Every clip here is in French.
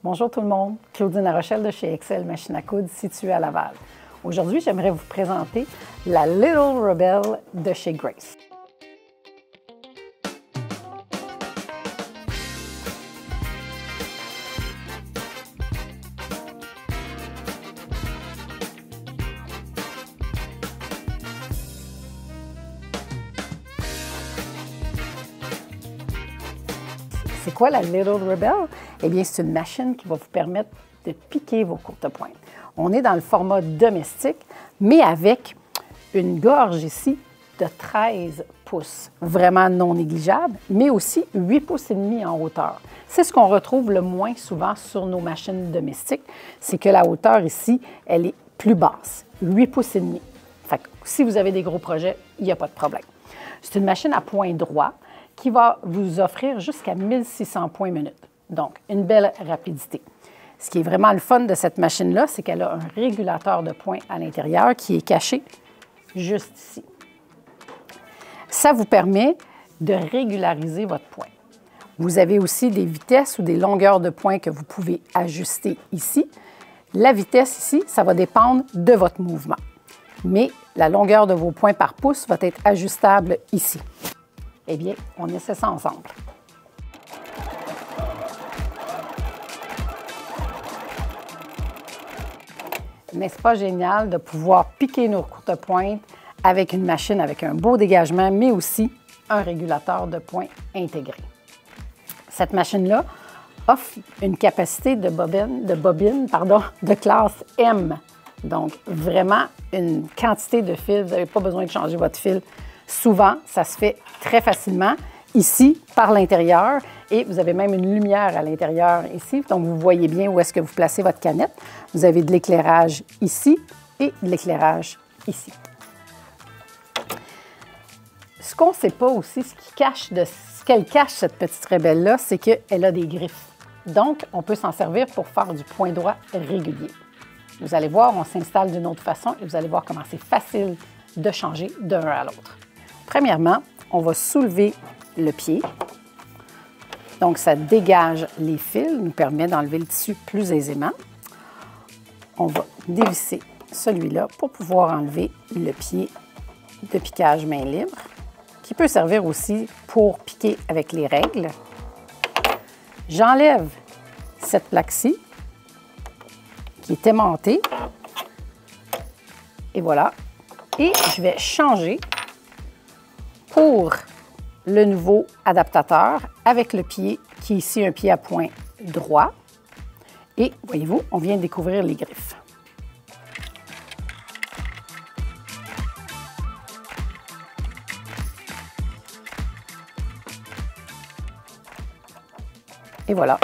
Bonjour tout le monde, Claudine Larochelle de chez Excel Machine à coudre située à Laval. Aujourd'hui, j'aimerais vous présenter la Little Rebel de chez Grace. C'est quoi la Little Rebel? Eh bien, c'est une machine qui va vous permettre de piquer vos courtes pointes. On est dans le format domestique, mais avec une gorge ici de 13 pouces, vraiment non négligeable, mais aussi 8 pouces et demi en hauteur. C'est ce qu'on retrouve le moins souvent sur nos machines domestiques, c'est que la hauteur ici, elle est plus basse, 8 pouces et demi. Fait que si vous avez des gros projets, il n'y a pas de problème. C'est une machine à point droit qui va vous offrir jusqu'à 1600 points minute. Donc, une belle rapidité. Ce qui est vraiment le fun de cette machine-là, c'est qu'elle a un régulateur de points à l'intérieur qui est caché juste ici. Ça vous permet de régulariser votre point. Vous avez aussi des vitesses ou des longueurs de points que vous pouvez ajuster ici. La vitesse ici, ça va dépendre de votre mouvement. Mais la longueur de vos points par pouce va être ajustable ici. Eh bien, on essaie ça ensemble. N'est-ce pas génial de pouvoir piquer nos courtes pointes avec une machine avec un beau dégagement, mais aussi un régulateur de points intégré? Cette machine-là offre une capacité de bobine de classe M. Donc, vraiment une quantité de fil. Vous n'avez pas besoin de changer votre fil. Souvent, ça se fait très facilement ici, par l'intérieur, et vous avez même une lumière à l'intérieur ici, donc vous voyez bien où est-ce que vous placez votre canette. Vous avez de l'éclairage ici et de l'éclairage ici. Ce qu'on ne sait pas aussi, ce qu'elle cache, cette petite rebelle-là, c'est qu'elle a des griffes. Donc, on peut s'en servir pour faire du point droit régulier. Vous allez voir, on s'installe d'une autre façon et vous allez voir comment c'est facile de changer d'un à l'autre. Premièrement, on va soulever le pied. Donc, ça dégage les fils, nous permet d'enlever le tissu plus aisément. On va dévisser celui-là pour pouvoir enlever le pied de piquage main libre, qui peut servir aussi pour piquer avec les règles. J'enlève cette plaque-ci, qui est aimantée. Et voilà. Et je vais changer pour le nouveau adaptateur avec le pied qui est ici un pied à point droit. Et voyez-vous, on vient de découvrir les griffes. Et voilà,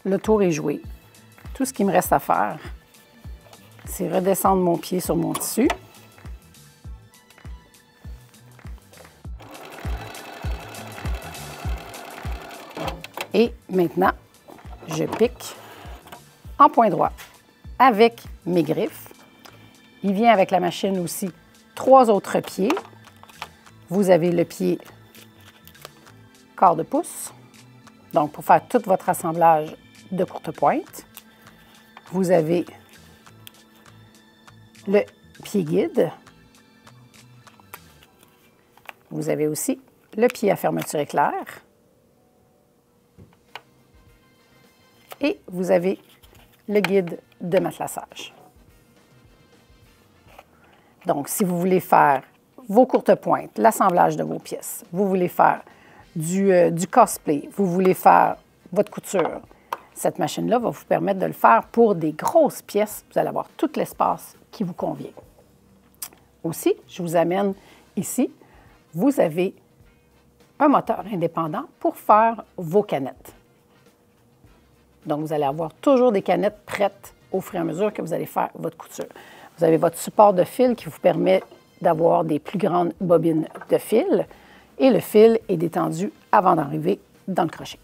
le tour est joué. Tout ce qu'il me reste à faire, c'est redescendre mon pied sur mon tissu. Et maintenant, je pique en point droit avec mes griffes. Il vient avec la machine aussi 3 autres pieds. Vous avez le pied quart de pouce, donc pour faire tout votre assemblage de courte pointe. Vous avez le pied guide. Vous avez aussi le pied à fermeture éclair. Et vous avez le guide de matelassage. Donc, si vous voulez faire vos courtes pointes, l'assemblage de vos pièces, vous voulez faire du cosplay, vous voulez faire votre couture, cette machine-là va vous permettre de le faire pour des grosses pièces. Vous allez avoir tout l'espace qui vous convient. Aussi, je vous amène ici, vous avez un moteur indépendant pour faire vos canettes. Donc, vous allez avoir toujours des canettes prêtes au fur et à mesure que vous allez faire votre couture. Vous avez votre support de fil qui vous permet d'avoir des plus grandes bobines de fil et le fil est détendu avant d'arriver dans le crochet.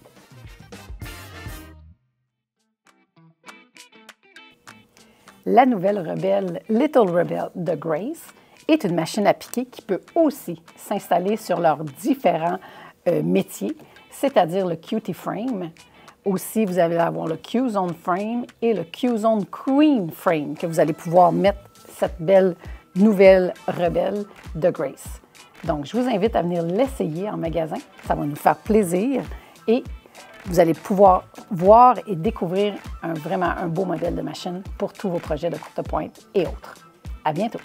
La nouvelle Rebelle, Little Rebel de Grace est une machine à piquer qui peut aussi s'installer sur leurs différents métiers, c'est-à-dire le Cutie Frame. Aussi, vous allez avoir le Q-Zone Frame et le Q-Zone Queen Frame que vous allez pouvoir mettre cette belle nouvelle Rebelle de Grace. Donc, je vous invite à venir l'essayer en magasin. Ça va nous faire plaisir et vous allez pouvoir voir et découvrir vraiment un beau modèle de machine pour tous vos projets de courte pointe et autres. À bientôt!